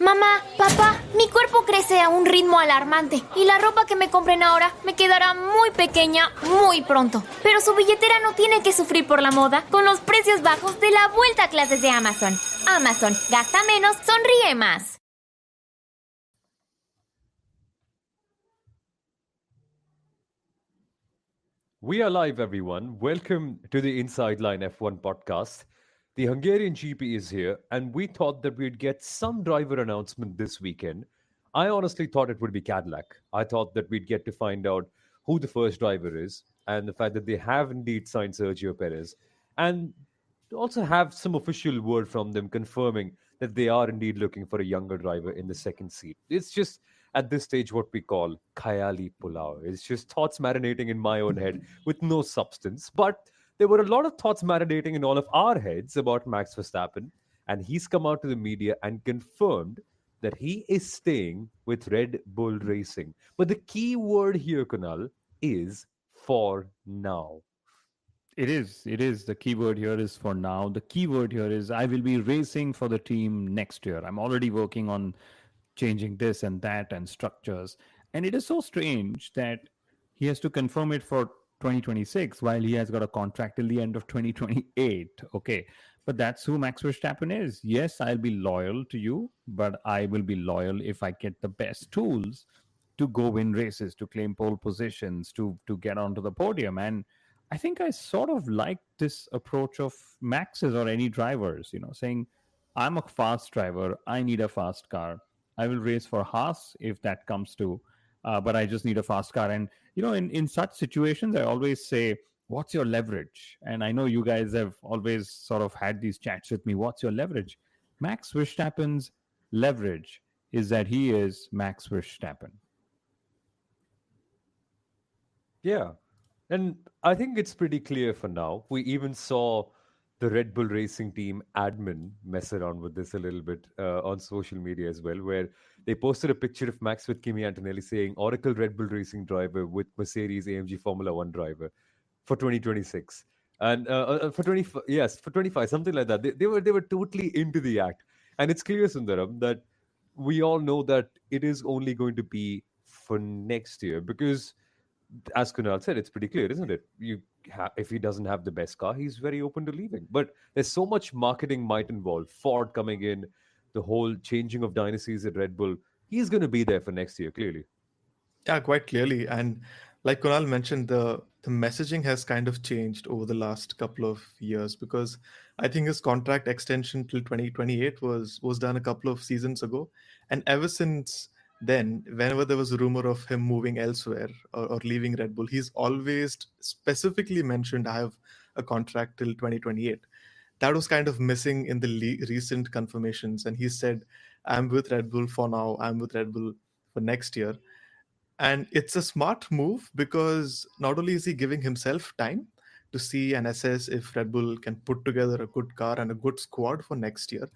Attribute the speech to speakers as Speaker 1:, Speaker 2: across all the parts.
Speaker 1: Mamá, papá, mi cuerpo crece a un ritmo alarmante y la ropa que me compren ahora me quedará muy pequeña muy pronto. Pero su billetera no tiene que sufrir por la moda con los precios bajos de la vuelta a clases de Amazon. Amazon, gasta menos, sonríe más.
Speaker 2: We are live, everyone. Welcome to the Inside Line F1 podcast. The Hungarian GP is here, and we thought that we'd get some driver announcement this weekend. I honestly thought it would be Cadillac. I thought that we'd get to find out who the first driver is, and the fact that they have indeed signed Sergio Perez, and also have some official word from them confirming that they are indeed looking for a younger driver in the second seat. It's just at this stage what we call Khayali Pulao. It's just thoughts marinating in my own head with no substance. But there were a lot of thoughts marinating in all of our heads about Max Verstappen, and he's come out to the media and confirmed that he is staying with Red Bull Racing. But the key word here, Kunal, is for now.
Speaker 3: It is. It is. The keyword here is for now. The keyword here is I will be racing for the team next year. I'm already working on changing this and that and structures. And it is so strange that he has to confirm it for 2026 while he has got a contract till the end of 2028. Okay. But that's who Max Verstappen is. Yes, I'll be loyal to you, but I will be loyal if I get the best tools to go win races, to claim pole positions, to get onto the podium. And I think I sort of like this approach of Max's or any drivers, saying, I'm a fast driver. I need a fast car. I will race for Haas if that comes to, but I just need a fast car. And, in such situations, I always say, what's your leverage? And I know you guys have always sort of had these chats with me. What's your leverage? Max Verstappen's leverage is that he is Max Verstappen.
Speaker 2: Yeah. And I think it's pretty clear for now. We even saw the Red Bull Racing team admin mess around with this a little bit on social media as well, where they posted a picture of Max with Kimi Antonelli saying Oracle Red Bull Racing driver with Mercedes AMG Formula One driver for 2026. And for 20, yes, for 25, something like that. They were totally into the act. And it's clear, Sundaram, that we all know that it is only going to be for next year because as Kunal said, it's pretty clear, isn't it? If he doesn't have the best car, he's very open to leaving. But there's so much marketing might involved. Ford coming in, the whole changing of dynasties at Red Bull. He's going to be there for next year, clearly.
Speaker 4: Yeah, quite clearly. And like Kunal mentioned, the messaging has kind of changed over the last couple of years because I think his contract extension till 2028 was done a couple of seasons ago. And ever since then, whenever there was a rumor of him moving elsewhere or leaving Red Bull, he's always specifically mentioned, I have a contract till 2028. That was kind of missing in the recent confirmations. And he said, I'm with Red Bull for now. I'm with Red Bull for next year. And it's a smart move because not only is he giving himself time to see and assess if Red Bull can put together a good car and a good squad for next year,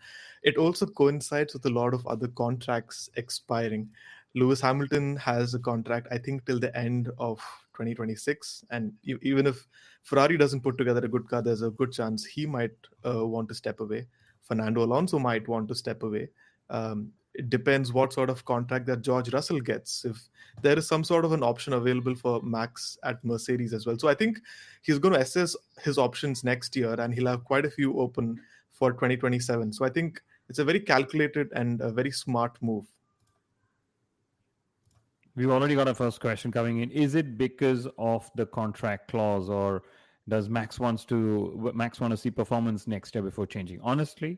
Speaker 4: it also coincides with a lot of other contracts expiring. Lewis Hamilton has a contract, I think, till the end of 2026. And even if Ferrari doesn't put together a good car, there's a good chance he might want to step away. Fernando Alonso might want to step away. It depends what sort of contract that George Russell gets, if there is some sort of an option available for Max at Mercedes as well. So I think he's going to assess his options next year and he'll have quite a few open for 2027. So I think it's a very calculated and a very smart move.
Speaker 3: We've already got a first question coming in. Is it because of the contract clause or does Max want to see performance next year before changing? Honestly,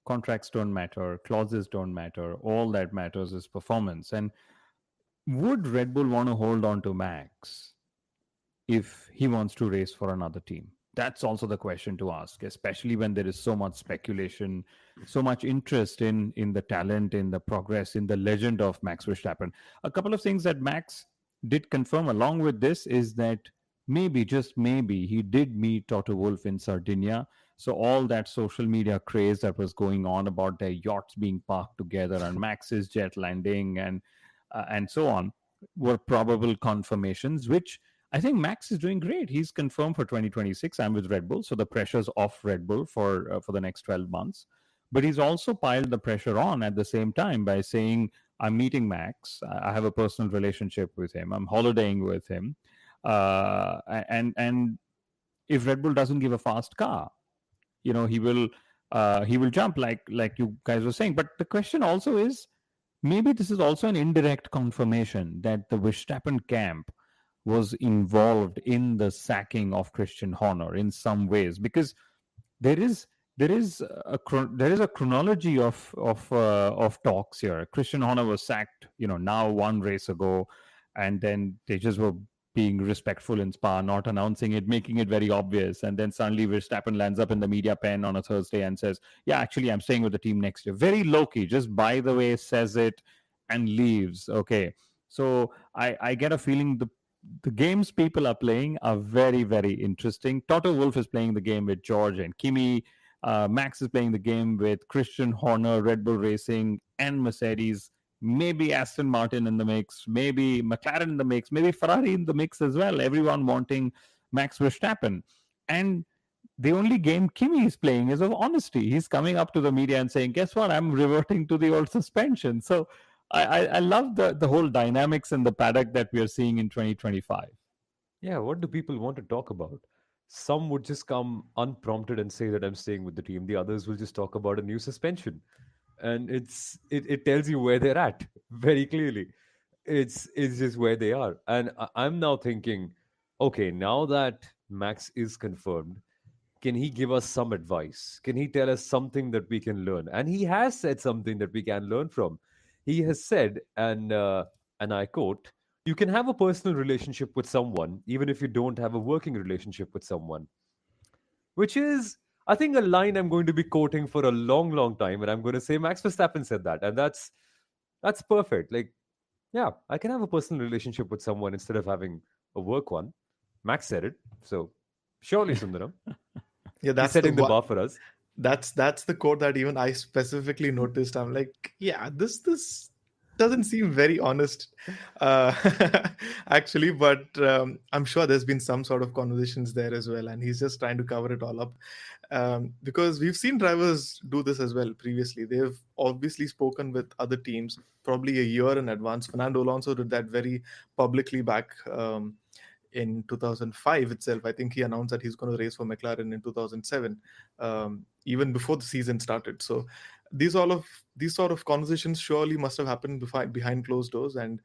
Speaker 3: contracts don't matter, clauses don't matter. All that matters is performance. And would Red Bull want to hold on to Max if he wants to race for another team? That's also the question to ask, especially when there is so much speculation, so much interest in the talent, in the progress, in the legend of Max Verstappen. A couple of things that Max did confirm along with this is that maybe, just maybe, he did meet Toto Wolff in Sardinia. So all that social media craze that was going on about their yachts being parked together and Max's jet landing and so on were probable confirmations, which I think Max is doing great. He's confirmed for 2026. I'm with Red Bull, so the pressure's off Red Bull for the next 12 months. But he's also piled the pressure on at the same time by saying, I'm meeting Max. I have a personal relationship with him. I'm holidaying with him. And if Red Bull doesn't give a fast car, he will jump like you guys were saying. But the question also is, maybe this is also an indirect confirmation that the Verstappen camp was involved in the sacking of Christian Horner in some ways, because there is there is a chronology of talks here. Christian Horner was sacked, now one race ago, and then they just were being respectful in Spa, not announcing it, making it very obvious, and then suddenly Verstappen lands up in the media pen on a Thursday and says, "Yeah, actually, I'm staying with the team next year." Very low key, just by the way, says it and leaves. Okay, so I get a feeling the games people are playing are very, very interesting. Toto Wolff is playing the game with George and Kimi. Max is playing the game with Christian Horner, Red Bull Racing, and Mercedes. Maybe Aston Martin in the mix, maybe McLaren in the mix, maybe Ferrari in the mix as well. Everyone wanting Max Verstappen. And the only game Kimi is playing is of honesty. He's coming up to the media and saying, guess what? I'm reverting to the old suspension. So I love the whole dynamics in the paddock that we are seeing in 2025.
Speaker 2: Yeah, what do people want to talk about? Some would just come unprompted and say that I'm staying with the team. The others will just talk about a new suspension. And it tells you where they're at very clearly. It's just where they are. And I'm now thinking, okay, now that Max is confirmed, can he give us some advice? Can he tell us something that we can learn? And he has said something that we can learn from. He has said, and I quote, "You can have a personal relationship with someone even if you don't have a working relationship with someone," which is, I think, a line I'm going to be quoting for a long, long time. And I'm going to say Max Verstappen said that, and that's perfect. Like, yeah, I can have a personal relationship with someone instead of having a work one. Max said it, so surely, Sundaram.
Speaker 4: Yeah,
Speaker 2: He's
Speaker 4: that's
Speaker 2: setting the bar for us.
Speaker 4: that's the quote that even I specifically noticed. I'm like, yeah, this doesn't seem very honest, uh, actually. But I'm sure there's been some sort of conversations there as well, and he's just trying to cover it all up. Because we've seen drivers do this as well previously. They've obviously spoken with other teams probably a year in advance. Fernando Alonso did that very publicly back in 2005 itself. I think he announced that he's going to race for McLaren in 2007, even before the season started. So these sort of conversations surely must have happened behind closed doors, and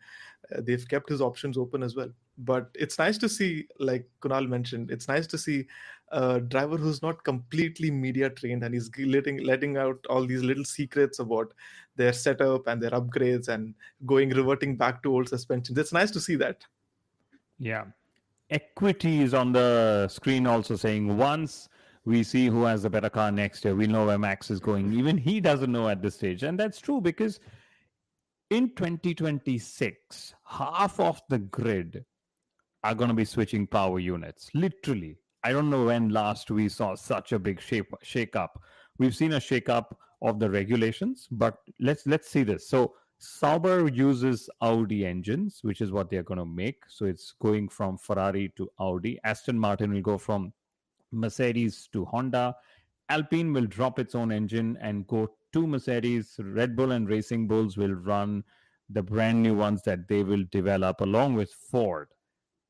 Speaker 4: they've kept his options open as well. But it's nice to see, like Kunal mentioned, it's nice to see a driver who's not completely media trained, and he's letting out all these little secrets about their setup and their upgrades and reverting back to old suspensions. It's nice to see that.
Speaker 3: Yeah. Equity is on the screen also saying, once we see who has the better car next year, we'll know where Max is going. Even he doesn't know at this stage. And that's true, because in 2026, half of the grid are going to be switching power units. Literally. I don't know when last we saw such a big shake up. We've seen a shake up of the regulations, but let's see this. So Sauber uses Audi engines, which is what they're going to make. So it's going from Ferrari to Audi. Aston Martin will go from Mercedes to Honda. Alpine will drop its own engine and go to Mercedes. Red Bull and Racing Bulls will run the brand new ones that they will develop along with Ford.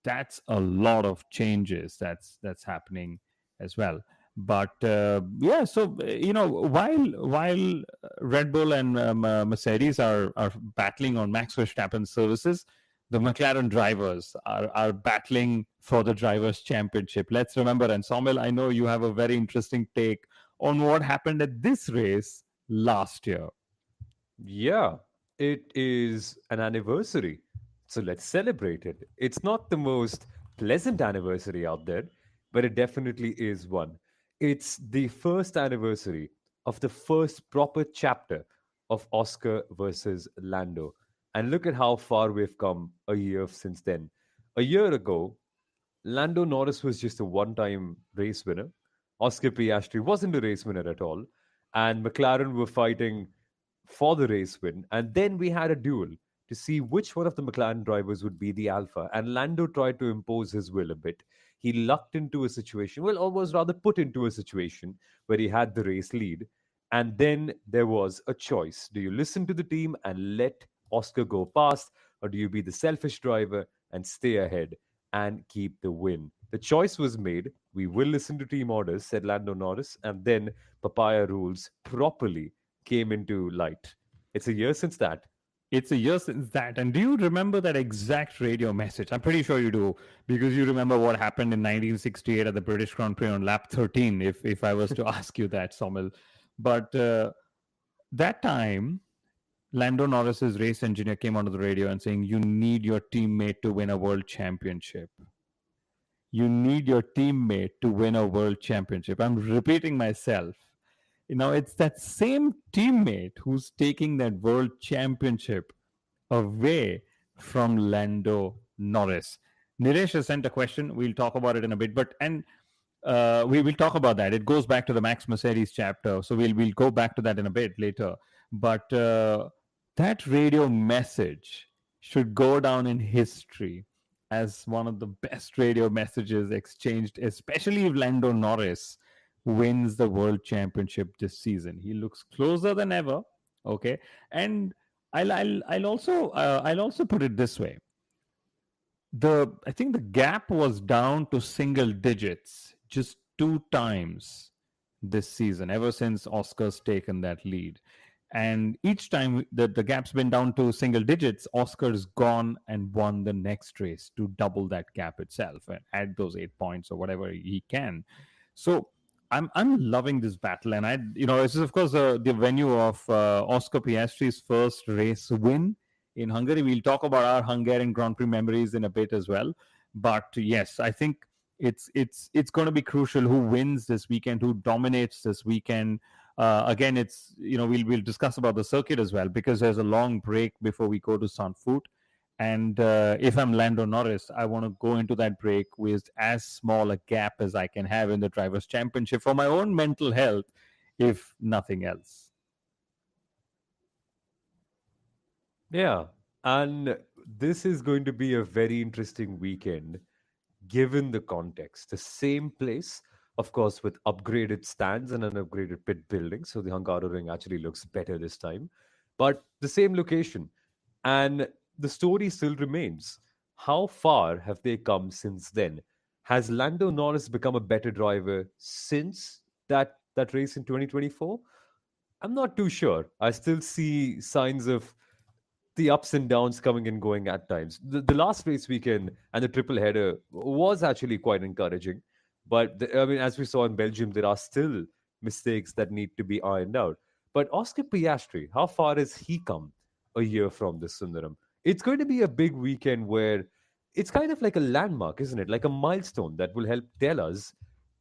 Speaker 3: That's a lot of changes that's happening as well. But yeah, so while Red Bull and Mercedes are battling on Max Verstappen's services, the McLaren drivers are battling for the drivers' championship. Let's remember, and Soumil, I know you have a very interesting take on what happened at this race last year.
Speaker 2: Yeah, it is an anniversary. So let's celebrate it. It's not the most pleasant anniversary out there, but it definitely is one. It's the first anniversary of the first proper chapter of Oscar versus Lando. And look at how far we've come a year since then. A year ago, Lando Norris was just a one time race winner. Oscar Piastri wasn't a race winner at all. And McLaren were fighting for the race win. And then we had a duel to see which one of the McLaren drivers would be the alpha. And Lando tried to impose his will a bit. He lucked into a situation, well, or was rather put into a situation where he had the race lead. And then there was a choice. Do you listen to the team and let Oscar go past, or do you be the selfish driver and stay ahead and keep the win? The choice was made. We will listen to team orders, said Lando Norris, and then papaya rules properly came into light. It's a year since that.
Speaker 3: It's a year since that. And do you remember that exact radio message? I'm pretty sure you do, because you remember what happened in 1968 at the British Grand Prix on lap 13, if I was to ask you that, Soumil. But that time, Lando Norris's race engineer came onto the radio and saying, you need your teammate to win a world championship. You need your teammate to win a world championship. I'm repeating myself. It's that same teammate who's taking that world championship away from Lando Norris. Nilesh has sent a question. We'll talk about it in a bit. We will talk about that. It goes back to the Max Mercedes chapter. So we'll go back to that in a bit later. But that radio message should go down in history as one of the best radio messages exchanged, especially if Lando Norris wins the world championship this season. He looks closer than ever. Okay. And I'll also put it this way. I think the gap was down to single digits just 2 times this season, ever since Oscar's taken that lead. And each time the gap's been down to single digits, Oscar's gone and won the next race to double that gap itself and add those 8 points or whatever he can. So I'm loving this battle. And this is, of course, the venue of Oscar Piastri's first race win in Hungary. We'll talk about our Hungarian Grand Prix memories in a bit as well. But yes, I think it's going to be crucial who wins this weekend, who dominates this weekend. Again, it's we'll discuss about the circuit as well, because there's a long break before we go to Zandvoort. And if I'm Lando Norris, I want to go into that break with as small a gap as I can have in the Drivers' Championship for my own mental health, if nothing else.
Speaker 2: Yeah, and this is going to be a very interesting weekend, given the context. The same place, of course, with upgraded stands and an upgraded pit building. So the Hungaroring actually looks better this time. But the same location. And the story still remains. How far have they come since then? Has Lando Norris become a better driver since that race in 2024? I'm not too sure. I still see signs of the ups and downs coming and going at times. The last race weekend and the triple header was actually quite encouraging. But as we saw in Belgium, there are still mistakes that need to be ironed out. But Oscar Piastri, how far has he come a year from this, Sundaram? It's going to be a big weekend where it's kind of like a landmark, isn't it? Like a milestone that will help tell us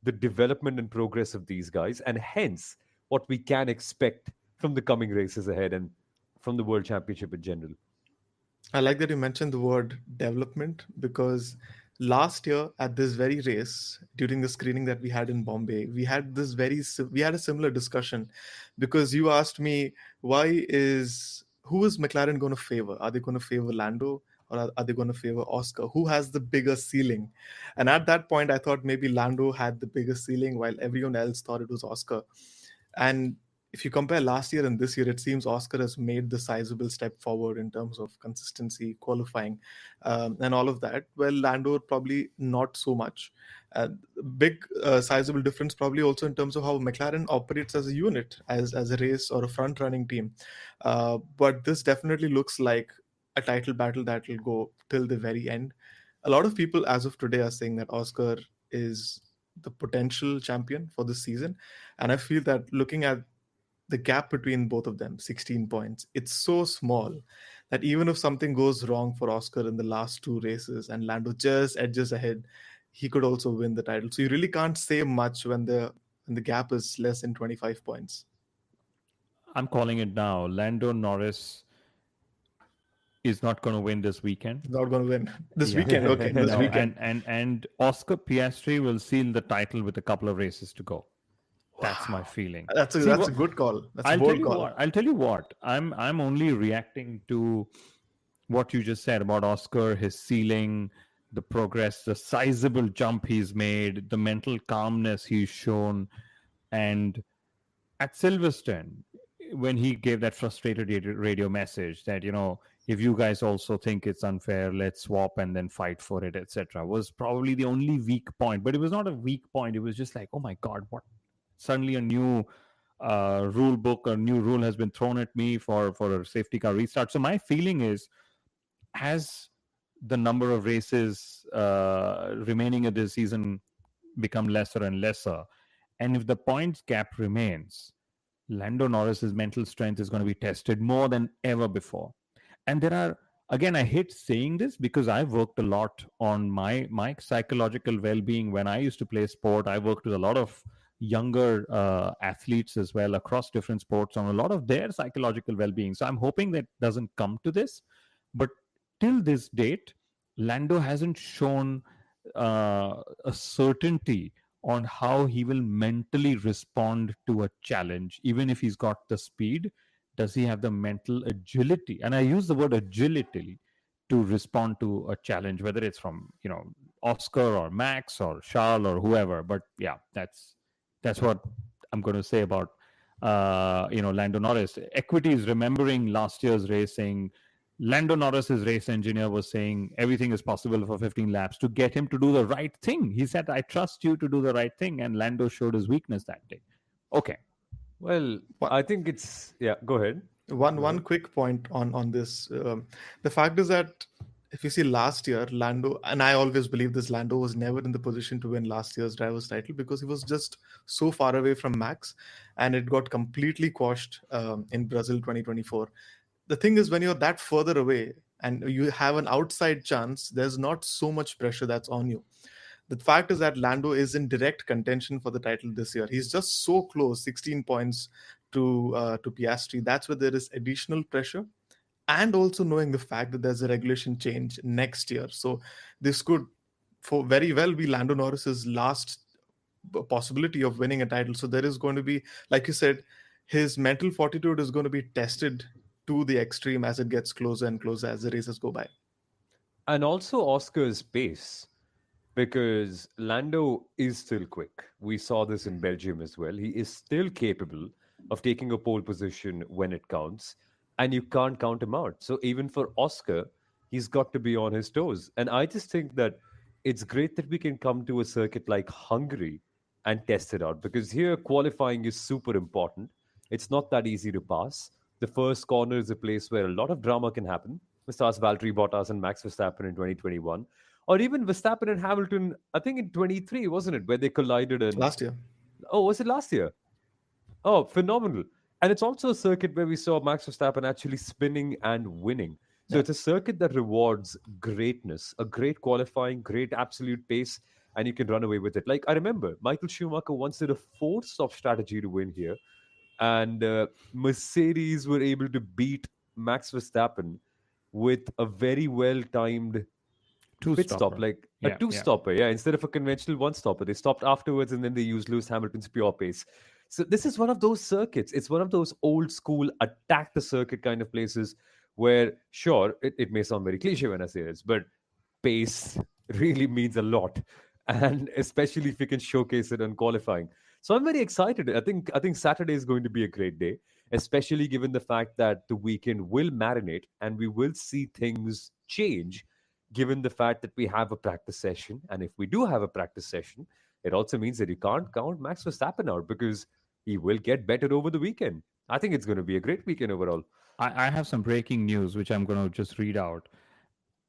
Speaker 2: the development and progress of these guys, and hence what we can expect from the coming races ahead and from the World Championship in general.
Speaker 4: I like that you mentioned the word development, because last year at this very race, during the screening that we had in Bombay, we had a similar discussion, because you asked me, who is McLaren going to favor? Are they going to favor Lando, or are they going to favor Oscar? Who has the bigger ceiling? And at that point, I thought maybe Lando had the bigger ceiling, while everyone else thought it was Oscar. And if you compare last year and this year, it seems Oscar has made the sizable step forward in terms of consistency, qualifying, and all of that. Well, Lando probably not so much. Big sizable difference probably also in terms of how McLaren operates as a unit, as a race or a front-running team. But this definitely looks like a title battle that will go till the very end. A lot of people as of today are saying that Oscar is the potential champion for this season. And I feel that looking at the gap between both of them, 16 points, it's so small that even if something goes wrong for Oscar in the last 2 races and Lando just edges ahead, he could also win the title. So you really can't say much when the gap is less than 25 points.
Speaker 3: I'm calling it now. Lando Norris is not going to win this weekend.
Speaker 4: Not going to win this weekend. Okay, this weekend.
Speaker 3: And Oscar Piastri will seal the title with a couple of races to go. That's my feeling.
Speaker 4: That's a good call. That's a bold call.
Speaker 3: I'll tell you what. I'm only reacting to what you just said about Oscar, his ceiling, the progress, the sizable jump he's made, the mental calmness he's shown, and at Silverstone, when he gave that frustrated radio message that, if you guys also think it's unfair, let's swap and then fight for it, etc., was probably the only weak point. But it was not a weak point. It was just like, oh my God, what? Suddenly a new rule book, a new rule has been thrown at me for a safety car restart. So my feeling is, as the number of races remaining of this season become lesser and lesser, and if the points gap remains, Lando Norris's mental strength is going to be tested more than ever before. And there are, again, I hate saying this because I've worked a lot on my psychological well-being. When I used to play sport, I worked with a lot of younger athletes as well across different sports on a lot of their psychological well-being. So I'm hoping that doesn't come to this. But till this date, Lando hasn't shown a certainty on how he will mentally respond to a challenge. Even if he's got the speed, does he have the mental agility? And I use the word agility to respond to a challenge, whether it's from, Oscar or Max or Charles or whoever. But yeah, that's what I'm going to say about, Lando Norris. Equity is remembering last year's racing. Lando Norris's race engineer was saying everything is possible for 15 laps to get him to do the right thing. He said, I trust you to do the right thing. And Lando showed his weakness that day. Okay.
Speaker 2: Well, I think it's... Yeah, go ahead.
Speaker 4: One quick point on this. The fact is that if you see last year, Lando, and I always believe this, Lando was never in the position to win last year's driver's title because he was just so far away from Max, and it got completely quashed in Brazil 2024. The thing is, when you're that further away and you have an outside chance, there's not so much pressure that's on you. The fact is that Lando is in direct contention for the title this year. He's just so close, 16 points to Piastri. That's where there is additional pressure. And also knowing the fact that there's a regulation change next year. So this could very well be Lando Norris's last possibility of winning a title. So there is going to be, like you said, his mental fortitude is going to be tested to the extreme as it gets closer and closer as the races go by.
Speaker 2: And also Oscar's pace, because Lando is still quick. We saw this in Belgium as well. He is still capable of taking a pole position when it counts, and you can't count him out. So even for Oscar, he's got to be on his toes. And I just think that it's great that we can come to a circuit like Hungary and test it out, because here qualifying is super important. It's not that easy to pass. The first corner is a place where a lot of drama can happen. We saw Valtteri Bottas and Max Verstappen in 2021. Or even Verstappen and Hamilton, I think in 23, wasn't it, where they collided in...
Speaker 4: Last year.
Speaker 2: Oh, was it last year? Oh, phenomenal. And it's also a circuit where we saw Max Verstappen actually spinning and winning. So It's a circuit that rewards greatness, a great qualifying, great absolute pace, and you can run away with it. Like, I remember Michael Schumacher once did a 4-stop strategy to win here, and Mercedes were able to beat Max Verstappen with a very well-timed pit stop, like a two-stopper. Yeah, instead of a conventional one-stopper. They stopped afterwards, and then they used Lewis Hamilton's pure pace. So this is one of those circuits. It's one of those old-school attack the circuit kind of places where, sure, it may sound very cliche when I say this, but pace really means a lot, and especially if you can showcase it on qualifying. So I'm very excited. I think Saturday is going to be a great day, especially given the fact that the weekend will marinate and we will see things change, given the fact that we have a practice session. And if we do have a practice session, it also means that you can't count Max Verstappen out, because he will get better over the weekend. I think it's going to be a great weekend overall.
Speaker 3: I have some breaking news, which I'm going to just read out.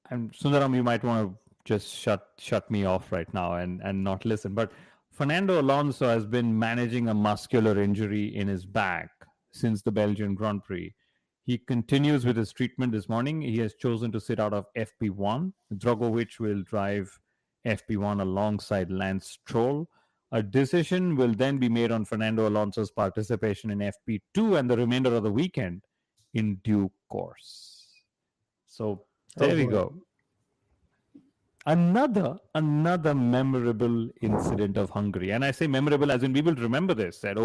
Speaker 3: And Sundaram, you might want to just shut me off right now and not listen. But Fernando Alonso has been managing a muscular injury in his back since the Belgian Grand Prix. He continues with his treatment this morning. He has chosen to sit out of FP1. Drogovic will drive FP1 alongside Lance Stroll. A decision will then be made on Fernando Alonso's participation in FP2 and the remainder of the weekend in due course. So there we go. Another memorable incident of Hungary. And I say memorable as in we will remember this, that,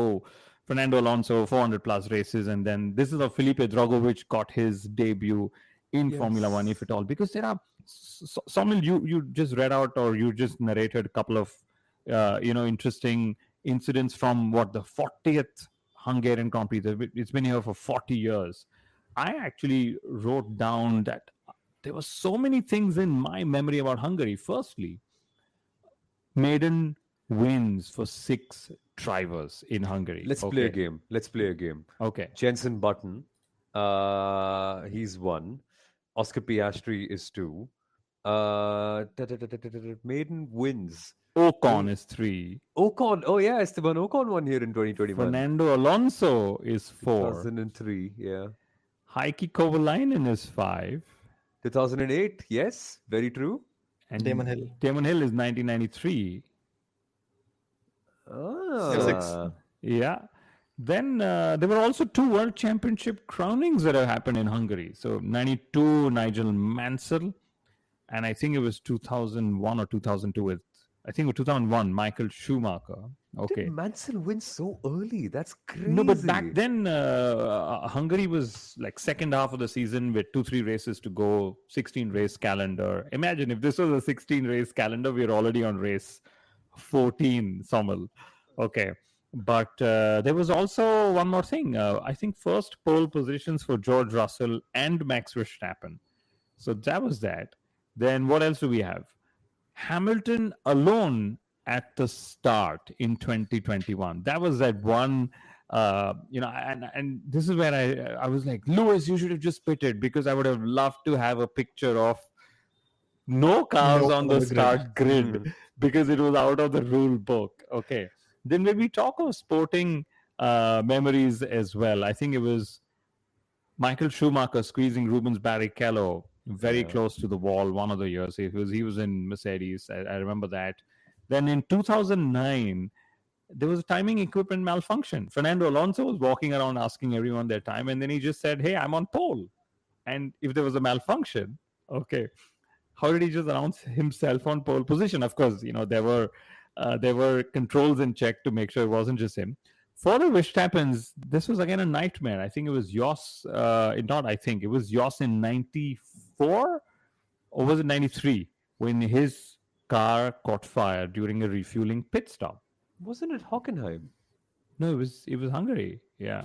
Speaker 3: Fernando Alonso, 400 plus races. And then this is how Felipe Drogovic got his debut in Formula One, if at all. Because there are, Soumil, you just read out, or you just narrated a couple of, interesting incidents from the 40th Hungarian Grand Prix. It's been here for 40 years. I actually wrote down that there were so many things in my memory about Hungary. Firstly, maiden wins for 6 drivers in Hungary.
Speaker 2: Let's play a game.
Speaker 3: Okay.
Speaker 2: Jenson Button, he's 1. Oscar Piastri is 2. Maiden wins.
Speaker 3: Ocon is 3.
Speaker 2: Ocon, oh yeah, Esteban Ocon won here in 2021.
Speaker 3: Fernando Alonso is 4.
Speaker 2: 2003, yeah.
Speaker 3: Heikki Kovalainen is 5.
Speaker 2: 2008, yes, very true.
Speaker 3: And
Speaker 4: Damon Hill.
Speaker 3: Damon Hill is 1993.
Speaker 2: Ah.
Speaker 3: Yeah. Then there were also 2 World Championship crownings that have happened in Hungary. So 92, Nigel Mansell. And I think it was 2001 or 2002 with, I think it was 2001, Michael Schumacher. Okay.
Speaker 2: Did Mansell win so early? That's crazy.
Speaker 3: No, but back then, Hungary was like second half of the season with 2-3 races to go, 16 race calendar. Imagine if this was a 16 race calendar, we're already on race 14, Soumil. Okay. But there was also one more thing. I think first pole positions for George Russell and Max Verstappen. So that was that. Then what else do we have? Hamilton alone at the start in 2021. That was that one, and this is where I was like, Lewis, you should have just pitted, because I would have loved to have a picture of no cars on the start grid because it was out of the rule book. Okay. Then when we talk of sporting memories as well, I think it was Michael Schumacher squeezing Rubens Barrichello very close to the wall one of the years. He was in Mercedes. I remember that. Then in 2009, there was a timing equipment malfunction. Fernando Alonso was walking around asking everyone their time, and then he just said, hey, I'm on pole. And if there was a malfunction, okay, how did he just announce himself on pole position? Of course, there were controls in check to make sure it wasn't just him. For the Verstappens, this was again a nightmare. I think it was Jos, it was Jos in 94, or was it 93, when his car caught fire during a refueling pit stop.
Speaker 2: Wasn't it Hockenheim?
Speaker 3: No, it was Hungary. Yeah.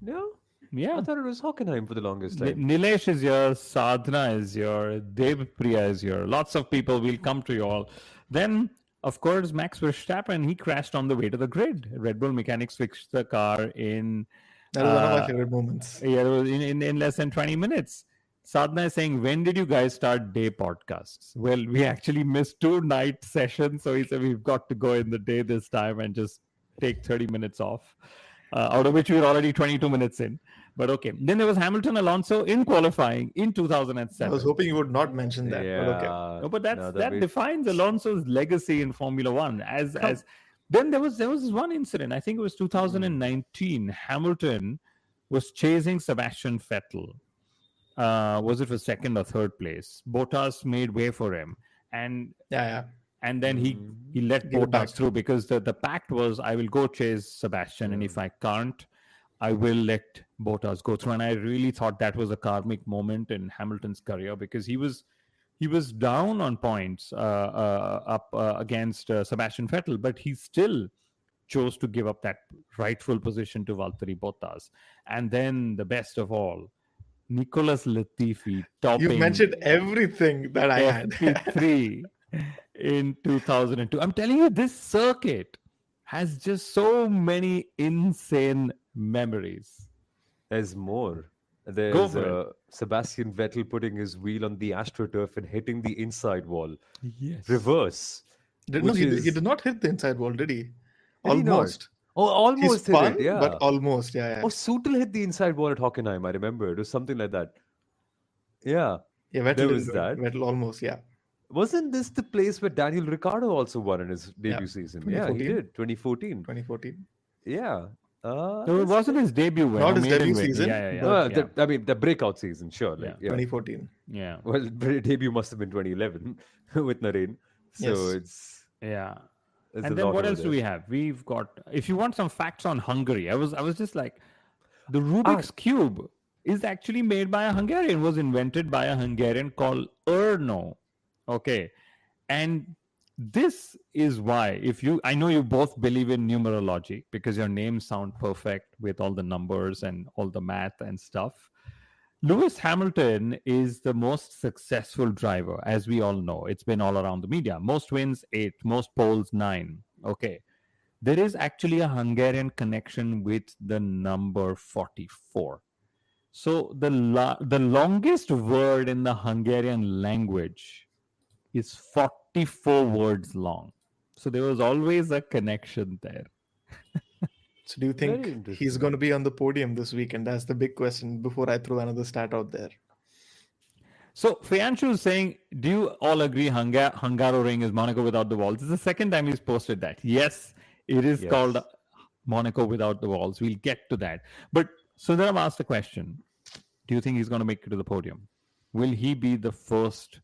Speaker 2: No?
Speaker 3: Yeah.
Speaker 2: I thought it was Hockenheim for the longest time.
Speaker 3: Nilesh is here, Sadhana is here, Dev Priya is here. Lots of people will come to you all. Then, of course, Max Verstappen, he crashed on the way to the grid. Red Bull mechanics fixed the car in...
Speaker 4: That was one of my favorite moments.
Speaker 3: Yeah, it was in less than 20 minutes. Sadhana is saying, when did you guys start day podcasts? Well, we actually missed 2 night sessions. So he said, we've got to go in the day this time and just take 30 minutes off, out of which we're already 22 minutes in. But okay. Then there was Hamilton Alonso in qualifying in 2007.
Speaker 4: I was hoping you would not mention that.
Speaker 2: Yeah.
Speaker 4: But okay.
Speaker 3: No, but that defines Alonso's legacy in Formula One. Then there was this one incident. I think it was 2019. Hamilton was chasing Sebastian Vettel. Was it for second or third place? Bottas made way for him, and then he let Bottas through, because the pact was, I will go chase Sebastian, and if I can't, I will let Bottas go through. And I really thought that was a karmic moment in Hamilton's career, because he was down on points up against Sebastian Vettel, but he still chose to give up that rightful position to Valtteri Bottas. And then the best of all, Nicholas Latifi topping.
Speaker 4: You mentioned everything that I had.
Speaker 3: FP3 in 2002. I'm telling you, this circuit has just so many insane memories.
Speaker 2: There's more. There's Sebastian Vettel putting his wheel on the AstroTurf and hitting the inside wall.
Speaker 3: Yes.
Speaker 2: Reverse.
Speaker 4: He did not hit the inside wall, did he?
Speaker 2: Did
Speaker 4: Almost.
Speaker 2: Oh, almost
Speaker 4: He spun,
Speaker 2: hit it, yeah.
Speaker 4: but almost, yeah.
Speaker 2: Oh, Soumil hit the inside wall at Hockenheim, I remember. It was something like that. Yeah.
Speaker 4: Yeah, Vettel
Speaker 2: there was that.
Speaker 4: Vettel almost, yeah.
Speaker 2: Wasn't this the place where Daniel Ricciardo also won in his debut season? Yeah, he
Speaker 4: 2014.
Speaker 2: did. 2014.
Speaker 4: 2014.
Speaker 2: Yeah.
Speaker 3: No, it wasn't his debut win.
Speaker 4: Not his debut season.
Speaker 3: Yeah.
Speaker 2: The breakout season, sure.
Speaker 4: 2014.
Speaker 3: Yeah.
Speaker 2: Well, debut must have been 2011 with Narain. So it's...
Speaker 3: Yeah.
Speaker 2: There's
Speaker 3: and
Speaker 2: a
Speaker 3: then
Speaker 2: lot
Speaker 3: what
Speaker 2: over
Speaker 3: else
Speaker 2: there.
Speaker 3: do we have? We've got, if you want some facts on Hungary, I was just like, the Rubik's Cube is actually made by a Hungarian, was invented by a Hungarian called Erno. Okay. And this is why, I know you both believe in numerology because your names sound perfect with all the numbers and all the math and stuff. Lewis Hamilton is the most successful driver, as we all know. It's been all around the media. Most wins, 8. Most poles, 9. Okay. There is actually a Hungarian connection with the number 44. So the longest word in the Hungarian language is 44 words long. So there was always a connection there.
Speaker 4: So do you think he's going to be on the podium this weekend? That's the big question before I throw another stat out there.
Speaker 3: So Fianshu is saying, do you all agree Hungaroring is Monaco without the walls? It's the second time he's posted that. Yes, it is called Monaco without the walls. We'll get to that. But Sundaram asked a question. Do you think he's going to make it to the podium? Will he be the first?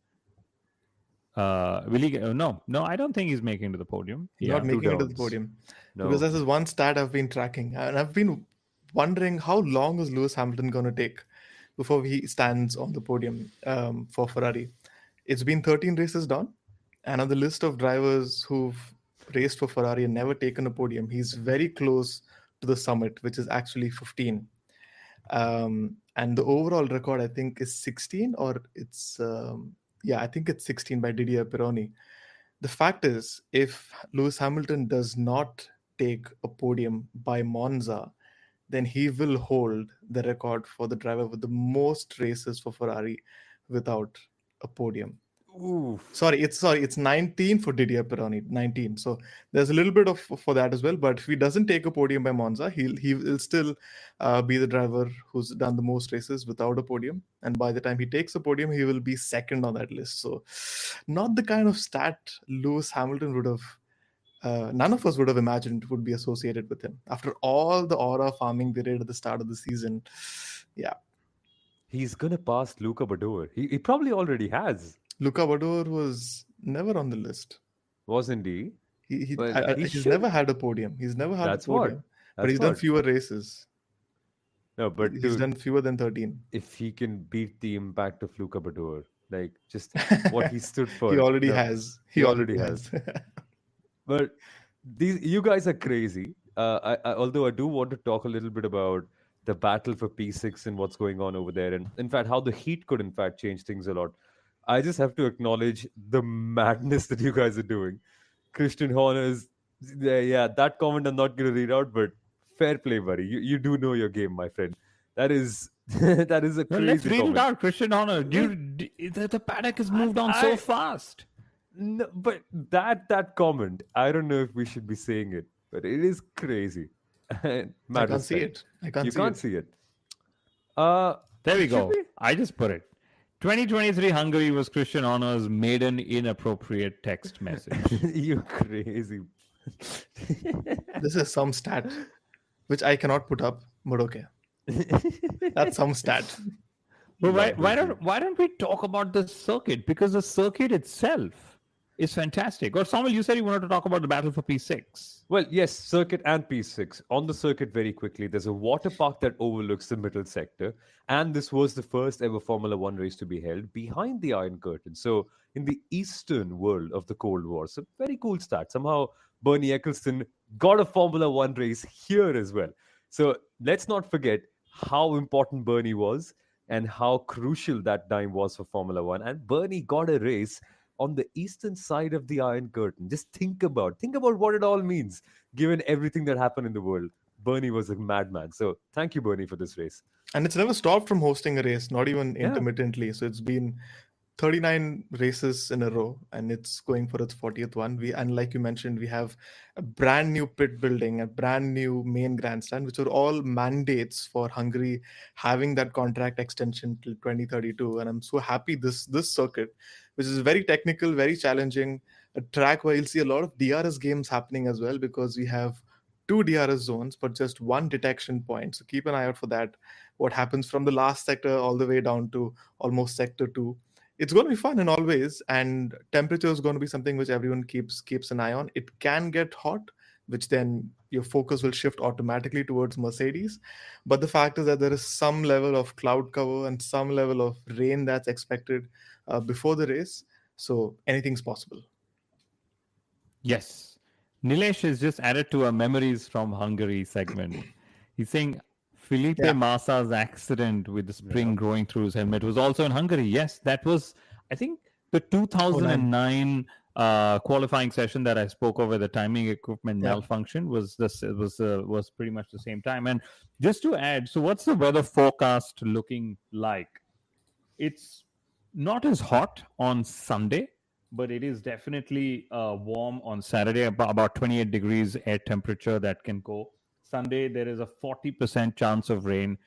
Speaker 3: Will he? No, I don't think he's making it to the podium.
Speaker 4: He's not making it to the podium. No. Because this is one stat I've been tracking. And I've been wondering how long is Lewis Hamilton going to take before he stands on the podium for Ferrari. It's been 13 races down. And on the list of drivers who've raced for Ferrari and never taken a podium, he's very close to the summit, which is actually 15. And the overall record, I think, is 16 or it's... I think it's 16 by Didier Pironi. The fact is, if Lewis Hamilton does not take a podium by Monza, then he will hold the record for the driver with the most races for Ferrari without a podium.
Speaker 2: Oof.
Speaker 4: Sorry, it's 19 for Didier Pironi, 19. So there's a little bit of for that as well. But if he doesn't take a podium by Monza, he will still be the driver who's done the most races without a podium. And by the time he takes a podium, he will be second on that list. So not the kind of stat Lewis Hamilton would have, none of us would have imagined would be associated with him. After all the aura farming they did at the start of the season, yeah.
Speaker 2: He's going to pass Luca Badoer. He probably already has.
Speaker 4: Luca Badoer was never on the list.
Speaker 2: Wasn't he?
Speaker 4: He's never had a podium. He's never had a podium. But he's done fewer races.
Speaker 2: No, but
Speaker 4: he's done fewer than 13.
Speaker 2: If he can beat the impact of Luca Badoer, like just what he stood for.
Speaker 4: He already has.
Speaker 2: He already has. But you guys are crazy. Although I do want to talk a little bit about the battle for P6 and what's going on over there. And in fact, how the heat could in fact change things a lot. I just have to acknowledge the madness that you guys are doing. Christian Horner's, that comment I'm not going to read out, but fair play, buddy. You do know your game, my friend. That is a crazy
Speaker 3: let's read
Speaker 2: comment.
Speaker 3: It out, Christian Horner. The paddock has moved on so fast.
Speaker 2: No, but that comment, I don't know if we should be saying it, but it is crazy.
Speaker 4: I can't see it.
Speaker 2: You can't see it.
Speaker 3: There we go. I just put it. 2023 Hungary was Christian Horner's maiden inappropriate text message.
Speaker 2: You crazy.
Speaker 4: This is some stat which I cannot put up, but okay. That's some stat.
Speaker 3: But why don't we talk about the circuit? Because the circuit itself is fantastic. Or Soumil, you said you wanted to talk about the battle for P6.
Speaker 2: Well, yes, circuit and P6. On the circuit, very quickly, there's a water park that overlooks the middle sector. And this was the first ever Formula One race to be held behind the Iron Curtain. So in the eastern world of the Cold War. So very cool start. Somehow Bernie Ecclestone got a Formula One race here as well. So let's not forget how important Bernie was and how crucial that time was for Formula One. And Bernie got a race on the eastern side of the Iron Curtain. Just think about what it all means, given everything that happened in the world. Bernie was a madman. So thank you, Bernie, for this race.
Speaker 4: And it's never stopped from hosting a race, not even intermittently. So it's been 39 races in a row, and it's going for its 40th one. And like you mentioned, we have a brand new pit building, a brand new main grandstand, which are all mandates for Hungary having that contract extension till 2032. And I'm so happy this circuit, which is very technical, very challenging, a track where you'll see a lot of DRS games happening as well, because we have 2 DRS zones, but just 1 detection point. So keep an eye out for that. What happens from the last sector all the way down to almost sector 2. It's going to be fun in all ways, and temperature is going to be something which everyone keeps an eye on. It can get hot, which then your focus will shift automatically towards Mercedes. But the fact is that there is some level of cloud cover and some level of rain that's expected before the race. So anything's possible.
Speaker 3: Yes. Nilesh has just added to our memories from Hungary segment. He's saying Felipe
Speaker 4: Yeah.
Speaker 3: Massa's accident with the spring
Speaker 2: Yeah.
Speaker 3: growing through his helmet was also in Hungary. Yes, that was, I think, the 2009 qualifying session that I spoke of, where the timing equipment
Speaker 4: Yeah.
Speaker 3: malfunction was was pretty much the same time. And just to add, so what's the weather forecast looking like? It's not as hot on Sunday, but it is definitely warm on Saturday, about 28 degrees air temperature that can go. Sunday, there is a 40% chance of rain.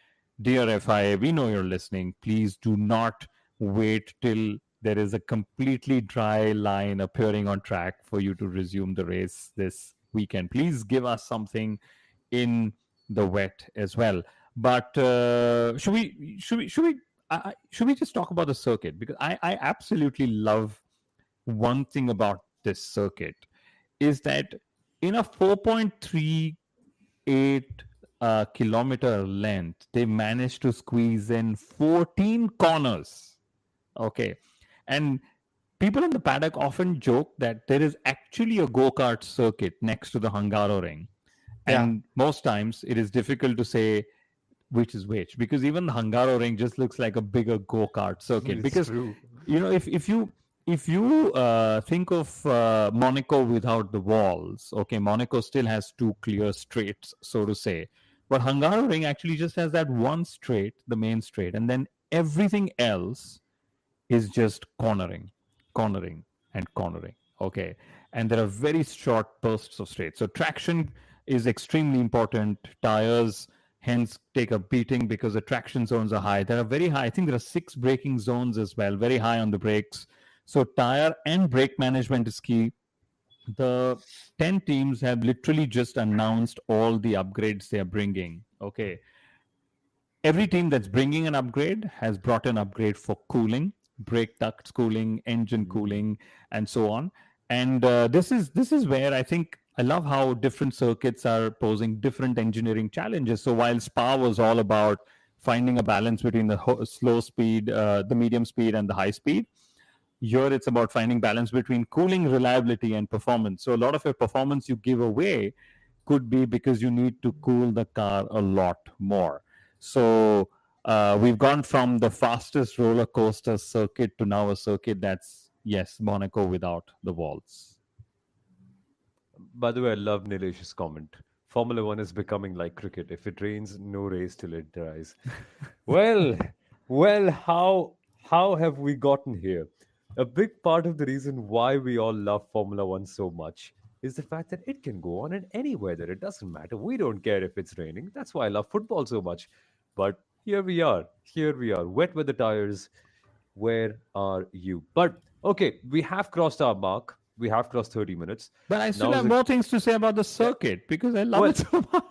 Speaker 3: Dear FIA, we know you're listening. Please do not wait till there is a completely dry line appearing on track for you to resume the race this weekend. Please give us something in the wet as well. But should we just talk about the circuit? Because I absolutely love one thing about this circuit is that in a 4.38 kilometer length, they managed to squeeze in 14 corners. Okay. And people in the paddock often joke that there is actually a go-kart circuit next to the Hungaroring. And most times it is difficult to say which is which, because even the Hungaroring just looks like a bigger go-kart circuit.
Speaker 2: It's
Speaker 3: because
Speaker 2: true.
Speaker 3: you know, if you think of Monaco without the walls, okay, Monaco still has two clear straights, so to say, but Hungaroring actually just has that one straight, the main straight, and then everything else is just cornering, and cornering. Okay, and there are very short bursts of straight. So traction is extremely important. Tires hence take a beating because the traction zones are high. There are very high. I think there are 6 braking zones as well, very high on the brakes. So tire and brake management is key. The 10 teams have literally just announced all the upgrades they are bringing. Okay. Every team that's bringing an upgrade has brought an upgrade for cooling, brake ducts cooling, engine cooling, and so on. And this is where I think I love how different circuits are posing different engineering challenges. So while Spa was all about finding a balance between the slow speed, the medium speed, and the high speed, here it's about finding balance between cooling, reliability, and performance. So a lot of your performance you give away could be because you need to cool the car a lot more. So we've gone from the fastest roller coaster circuit to now a circuit that's, yes, Monaco without the walls.
Speaker 2: By the way, I love Nilesh's comment. Formula One is becoming like cricket. If it rains, no race till it dries. well, how have we gotten here? A big part of the reason why we all love Formula One so much is the fact that it can go on in any weather. It doesn't matter. We don't care if it's raining. That's why I love football so much. But here we are. Wet weather tires. Where are you? But okay, we have crossed our mark. We have crossed 30 minutes.
Speaker 3: But I still
Speaker 2: Now is
Speaker 3: have
Speaker 2: the
Speaker 3: more things to say about the circuit because I love
Speaker 2: Well,
Speaker 3: it so much.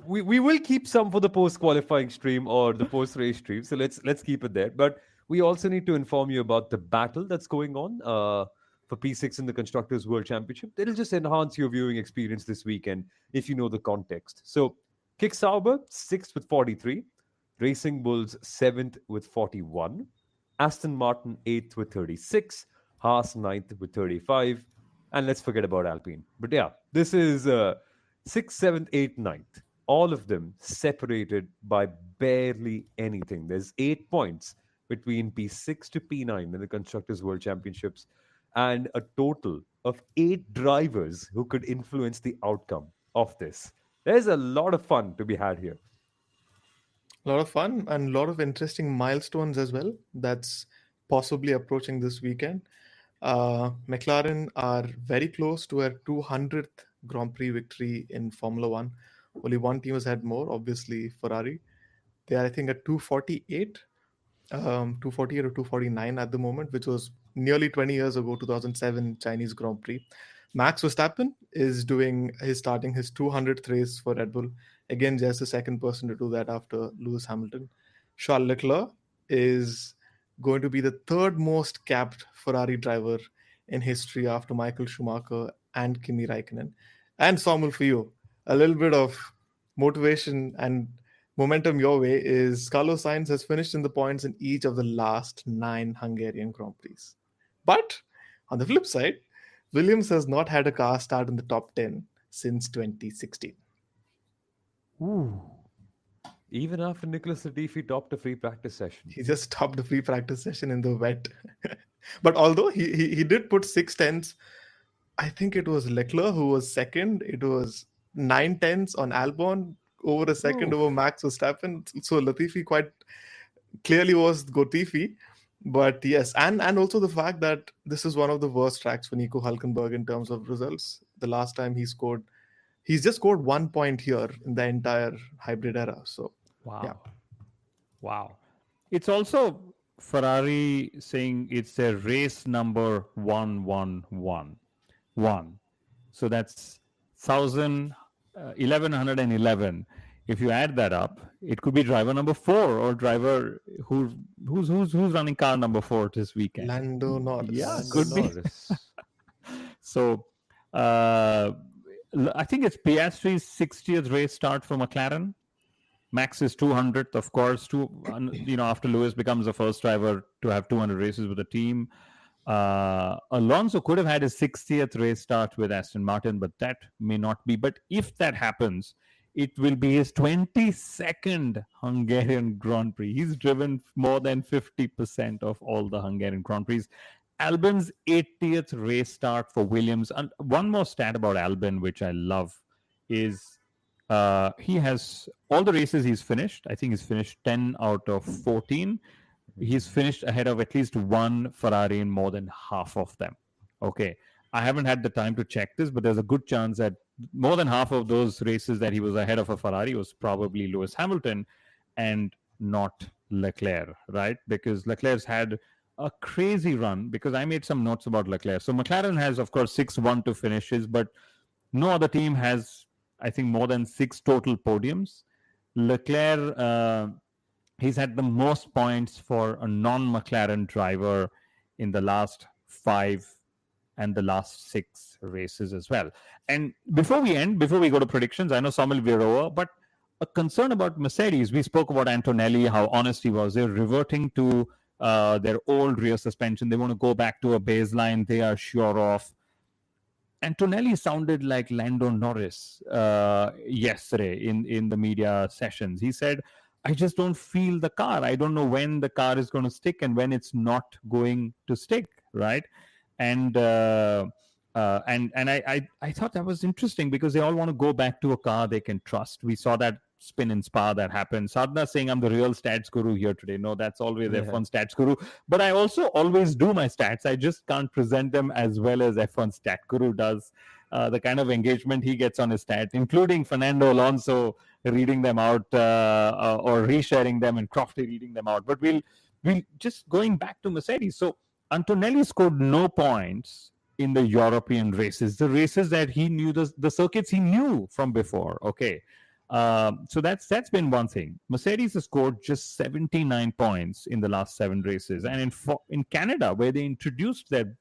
Speaker 2: we will keep some for the post qualifying stream or the post race stream. So let's keep it there. But we also need to inform you about the battle that's going on for P6 in the Constructors World Championship. It'll just enhance your viewing experience this weekend if you know the context. So Kick Sauber 6th with 43, Racing Bulls 7th with 41, Aston Martin 8th with 36, Haas 9th with 35, and let's forget about Alpine. But yeah, this is 6th, 7th, 8th, 9th. All of them separated by barely anything. There's 8 points between P6 to P9 in the Constructors World Championships, and a total of 8 drivers who could influence the outcome of this. There's a lot of fun to be had here.
Speaker 4: A lot of fun and a lot of interesting milestones as well. That's possibly approaching this weekend. McLaren are very close to a 200th Grand Prix victory in Formula One. Only one team has had more, obviously Ferrari. They are, I think, at 248, 248 or 249 at the moment, which was nearly 20 years ago, 2007 Chinese Grand Prix. Max Verstappen is starting his 200th race for Red Bull. Again, just the second person to do that after Lewis Hamilton. Charles Leclerc is going to be the third most capped Ferrari driver in history after Michael Schumacher and Kimi Raikkonen. And Soumil, for you, a little bit of motivation and momentum your way is Carlos Sainz has finished in the points in each of the last 9 Hungarian Grand Prix. But on the flip side, Williams has not had a car start in the top 10 since 2016.
Speaker 2: Ooh. Even after Nicholas Latifi topped a free practice session.
Speaker 4: He just stopped the free practice session in the wet. But although he did put 6 tenths, I think it was Leclerc who was second. It was 9 tenths on Albon, over a second over Max Verstappen. So Latifi quite clearly was Latifi. But yes, and also the fact that this is one of the worst tracks for Nico Hülkenberg in terms of results. The last time he's just scored 1 point here in the entire hybrid era. So
Speaker 3: Wow. It's also Ferrari saying it's their race number 111. So that's 1111. If you add that up, it could be driver number 4 or driver who's running car number 4 this weekend.
Speaker 4: Lando Norris.
Speaker 3: Yeah, could be. So I think it's Piastri's 60th race start for McLaren. Max is 200th, of course. After Lewis becomes the first driver to have 200 races with the team. Alonso could have had his 60th race start with Aston Martin, but that may not be. But if that happens, it will be his 22nd Hungarian Grand Prix. He's driven more than 50% of all the Hungarian Grand Prix. Albon's 80th race start for Williams. And one more stat about Albon, which I love, is he has all the races he's finished. I think he's finished 10 out of 14. He's finished ahead of at least one Ferrari in more than half of them. Okay. I haven't had the time to check this, but there's a good chance that more than half of those races that he was ahead of a Ferrari was probably Lewis Hamilton and not Leclerc, right? Because Leclerc's had a crazy run, because I made some notes about Leclerc. So McLaren has, of course, 6 1-2 finishes, but no other team has, I think, more than 6 total podiums. Leclerc, he's had the most points for a non-McLaren driver in the last 5 and the last 6 races as well. And before we go to predictions, I know Soumil, we're over, but a concern about Mercedes. We spoke about Antonelli, how honest he was. They're reverting to their old rear suspension. They want to go back to a baseline they are sure of. Antonelli sounded like Lando Norris yesterday in the media sessions. He said, I just don't feel the car. I don't know when the car is going to stick and when it's not going to stick, right? And I thought that was interesting, because they all want to go back to a car they can trust. We saw that spin in Spa that happened. Sadhna saying I'm the real stats guru here today. No, that's always F1 stats guru. But I also always do my stats. I just can't present them as well as F1 stat guru does. The kind of engagement he gets on his stats, including Fernando Alonso reading them out or resharing them, and Crofty reading them out. But we'll just going back to Mercedes. So Antonelli scored no points in the European races, the races that he knew, the circuits he knew from before. Okay. So that's been one thing. Mercedes has scored just 79 points in the last 7 races. And in Canada, where they introduced their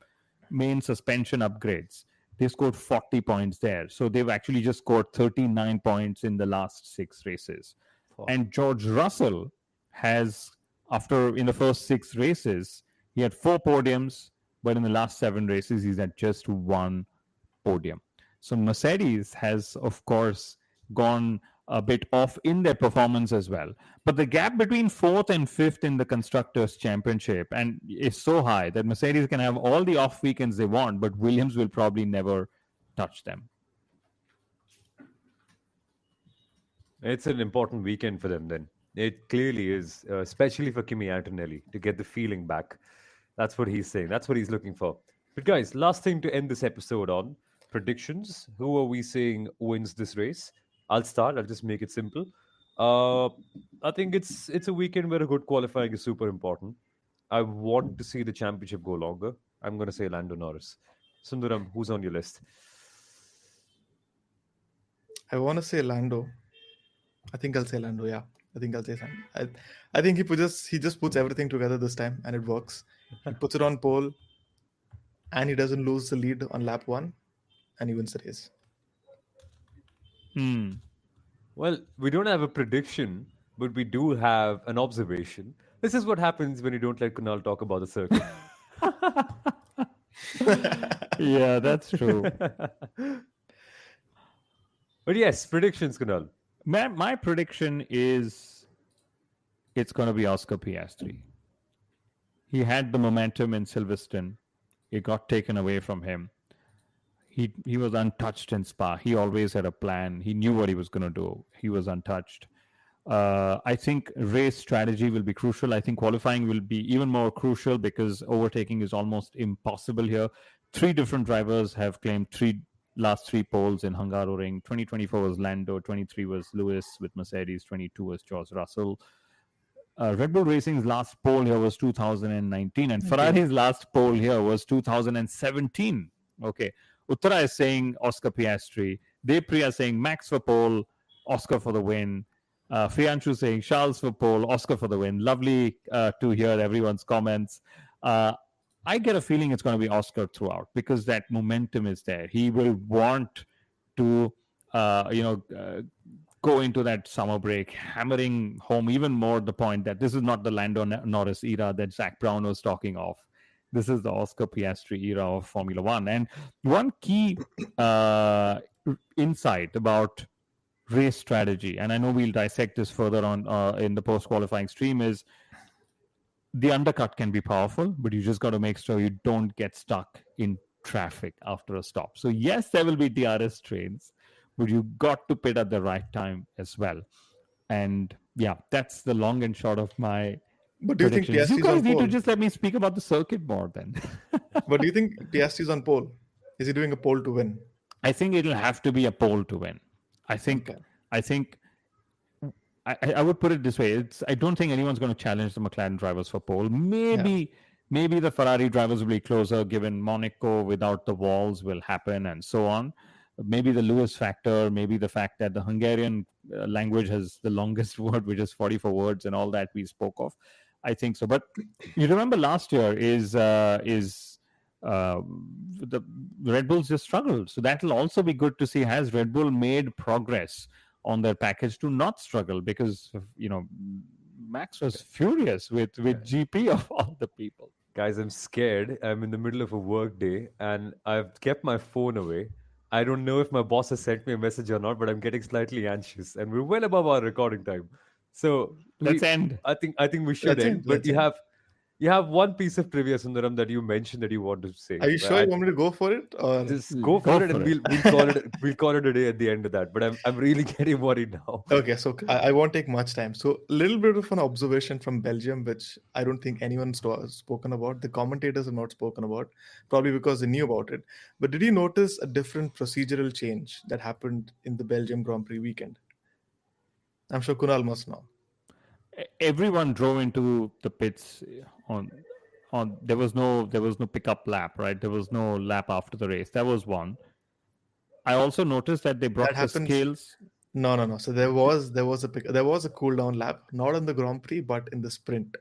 Speaker 3: main suspension upgrades, they scored 40 points there. So they've actually just scored 39 points in the last 6 races. Wow. And George Russell has, in the first 6 races, he had 4 podiums, but in the last 7 races, he's had just 1 podium. So Mercedes has, of course, gone a bit off in their performance as well. But the gap between 4th and 5th in the Constructors' Championship is so high that Mercedes can have all the off weekends they want, but Williams will probably never touch them.
Speaker 2: It's an important weekend for them then. It clearly is, especially for Kimi Antonelli, to get the feeling back. That's what he's saying. That's what he's looking for. But guys, last thing to end this episode on, predictions. Who are we saying wins this race? I'll start. I'll just make it simple. I think it's a weekend where a good qualifying is super important. I want to see the championship go longer. I'm going to say Lando Norris. Sundaram, who's on your list?
Speaker 4: I want to say Lando. I think I'll say Lando, yeah. I think I'll say Lando. I think he just puts everything together this time, and it works. He puts it on pole, and he doesn't lose the lead on lap 1, and he wins the race.
Speaker 2: Well, we don't have a prediction, but we do have an observation. This is what happens when you don't let Kunal talk about the circuit.
Speaker 3: Yeah, that's true.
Speaker 2: But yes, predictions, Kunal.
Speaker 3: My prediction is it's going to be Oscar Piastri. He had the momentum in Silverstone. It got taken away from him. He was untouched in Spa. He always had a plan. He knew what he was going to do. He was untouched. I think race strategy will be crucial. I think qualifying will be even more crucial because overtaking is almost impossible here. 3 different drivers have claimed last 3 poles in Hungaroring. 2024 was Lando, 23 was Lewis with Mercedes, 22 was George Russell. Red Bull Racing's last pole here was 2019, and Ferrari's last pole here was 2017. Okay. Uttara is saying Oscar Piastri. Depriya is saying Max for pole, Oscar for the win. Fianchu saying Charles for pole, Oscar for the win. Lovely to hear everyone's comments. I get a feeling it's going to be Oscar throughout because that momentum is there. He will want to, go into that summer break, hammering home even more the point that this is not the Lando Norris era that Zach Brown was talking of. This is the Oscar Piastri era of Formula One. And one key insight about race strategy, and I know we'll dissect this further on in the post-qualifying stream, is the undercut can be powerful, but you just got to make sure you don't get stuck in traffic after a stop. So yes, there will be DRS trains, but you got to pit at the right time as well. And yeah, that's the long and short of my
Speaker 4: But do you think
Speaker 3: predictions. You
Speaker 4: Piastri's
Speaker 3: guys
Speaker 4: on
Speaker 3: need to
Speaker 4: pole?
Speaker 3: just let me speak about the circuit more then.
Speaker 4: But do you think Piastri's on pole? Is he doing a pole to win?
Speaker 3: I think it'll have to be a pole to win. I think I would put it this way. I don't think anyone's going to challenge the McLaren drivers for pole. Maybe the Ferrari drivers will be closer given Monaco without the walls will happen and so on. Maybe the Lewis factor, maybe the fact that the Hungarian language has the longest word, which is 44 words and all that we spoke of. I think so. But you remember last year the Red Bulls just struggled. So that will also be good to see. Has Red Bull made progress on their package to not struggle? Because, Max was furious with GP of all the people.
Speaker 2: Guys, I'm scared. I'm in the middle of a work day and I've kept my phone away. I don't know if my boss has sent me a message or not, but I'm getting slightly anxious and we're well above our recording time. So
Speaker 3: let's end.
Speaker 2: I think we should end. But you have one piece of trivia, Sundaram, that you mentioned that you want to say.
Speaker 4: Are you sure you want me to go for it? Or
Speaker 2: just go for it, and we'll call it a day at the end of that. But I'm really getting worried now.
Speaker 4: Okay, so I won't take much time. So a little bit of an observation from Belgium, which I don't think anyone's spoken about. The commentators have not spoken about, probably because they knew about it. But did you notice a different procedural change that happened in the Belgium Grand Prix weekend? I'm sure Kunal must know.
Speaker 3: Everyone drove into the pits on there was no pickup lap, right? There was no lap after the race. That was one. I also noticed that they brought the scales.
Speaker 4: No. So there was a cool down lap, not in the Grand Prix, but in the sprint.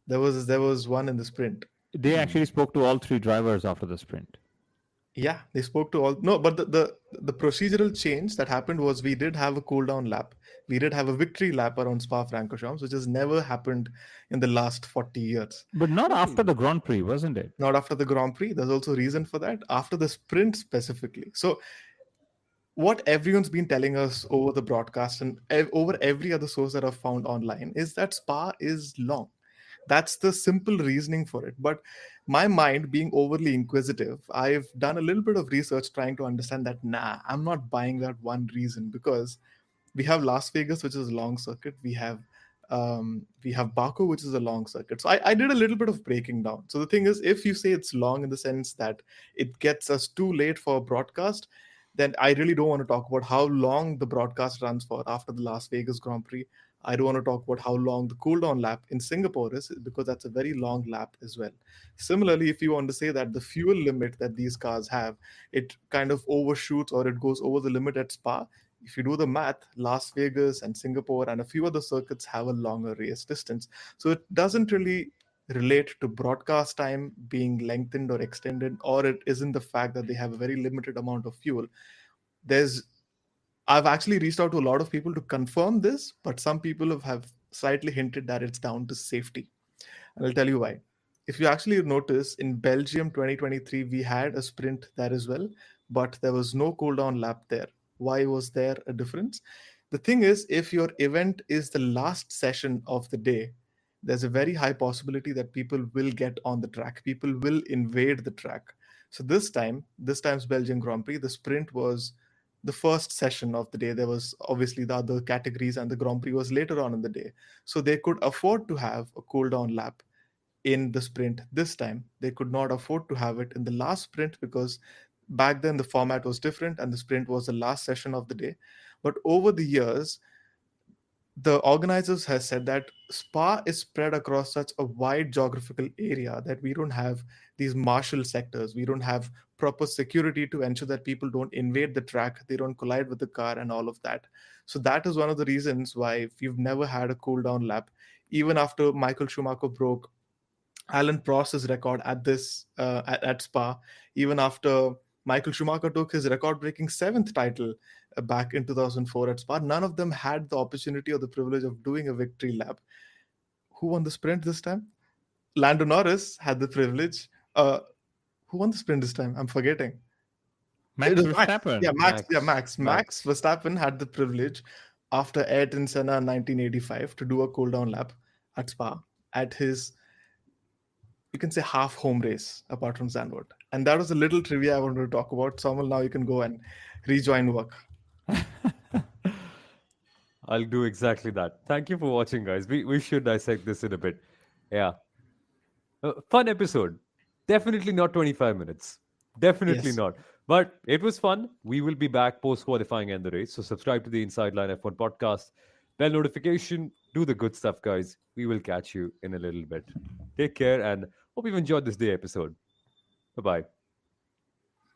Speaker 4: There was one in the sprint.
Speaker 3: They actually spoke to all 3 drivers after the sprint.
Speaker 4: Yeah, they spoke to all. No, but the procedural change that happened was we did have a cool down lap. We did have a victory lap around Spa-Francorchamps, which has never happened in the last 40 years.
Speaker 3: But not after the Grand Prix, wasn't it?
Speaker 4: Not after the Grand Prix. There's also a reason for that. After the sprint specifically. So what everyone's been telling us over the broadcast and over every other source that I've found online is that Spa is long. That's the simple reasoning for it. But my mind being overly inquisitive, I've done a little bit of research trying to understand that, I'm not buying that one reason, because we have Las Vegas, which is a long circuit. We have Baku, which is a long circuit. So I did a little bit of breaking down. So the thing is, if you say it's long in the sense that it gets us too late for a broadcast, then I really don't want to talk about how long the broadcast runs for after the Las Vegas Grand Prix. I don't want to talk about how long the cooldown lap in Singapore is, because that's a very long lap as well. Similarly, if you want to say that the fuel limit that these cars have, it kind of overshoots or it goes over the limit at Spa. If you do the math, Las Vegas and Singapore and a few other circuits have a longer race distance. So it doesn't really relate to broadcast time being lengthened or extended, or it isn't the fact that they have a very limited amount of fuel. I've actually reached out to a lot of people to confirm this, but some people have slightly hinted that it's down to safety. And I'll tell you why. if you actually notice, in Belgium 2023, we had a sprint there as well, but there was no cool down lap there. Why was there a difference? The thing is, if your event is the last session of the day, there's a very high possibility that people will get on the track. People will invade the track. So this time's Belgian Grand Prix, the sprint was the first session of the day. There was obviously the other categories, and the Grand Prix was later on in the day. So they could afford to have a cool down lap in the sprint this time. They could not afford to have it in the last sprint because back then the format was different and the sprint was the last session of the day. But over the years, the organizers has said that Spa is spread across such a wide geographical area that we don't have these marshal sectors. We don't have proper security to ensure that people don't invade the track, they don't collide with the car, and all of that. So that is one of the reasons why we've never had a cool down lap. Even after Michael Schumacher broke Alan Prost's record at at Spa, even after Michael Schumacher took his record-breaking seventh title back in 2004 at Spa, none of them had the opportunity or the privilege of doing a victory lap. Who won the sprint this time? Lando Norris had the privilege. Who won the sprint this time? I'm forgetting.
Speaker 3: Max
Speaker 4: It was
Speaker 3: Verstappen.
Speaker 4: Yeah, Max. Yeah,
Speaker 2: Max.
Speaker 4: Max Verstappen had the privilege after Ayrton Senna in 1985 to do a cool down lap at Spa at his, you can say, half home race apart from Zandvoort. And that was a little trivia I wanted to talk about. Soumil, now you can go and rejoin work.
Speaker 2: I'll do exactly that. Thank you for watching, guys. We should dissect this in a bit. Yeah. Fun episode. Definitely not 25 minutes. Definitely
Speaker 4: Yes.
Speaker 2: not. But it was fun. We will be back post qualifying and the race. So subscribe to the Inside Line F1 podcast. Bell notification. Do the good stuff, guys. We will catch you in a little bit. Take care and hope you've enjoyed this day episode. Bye bye.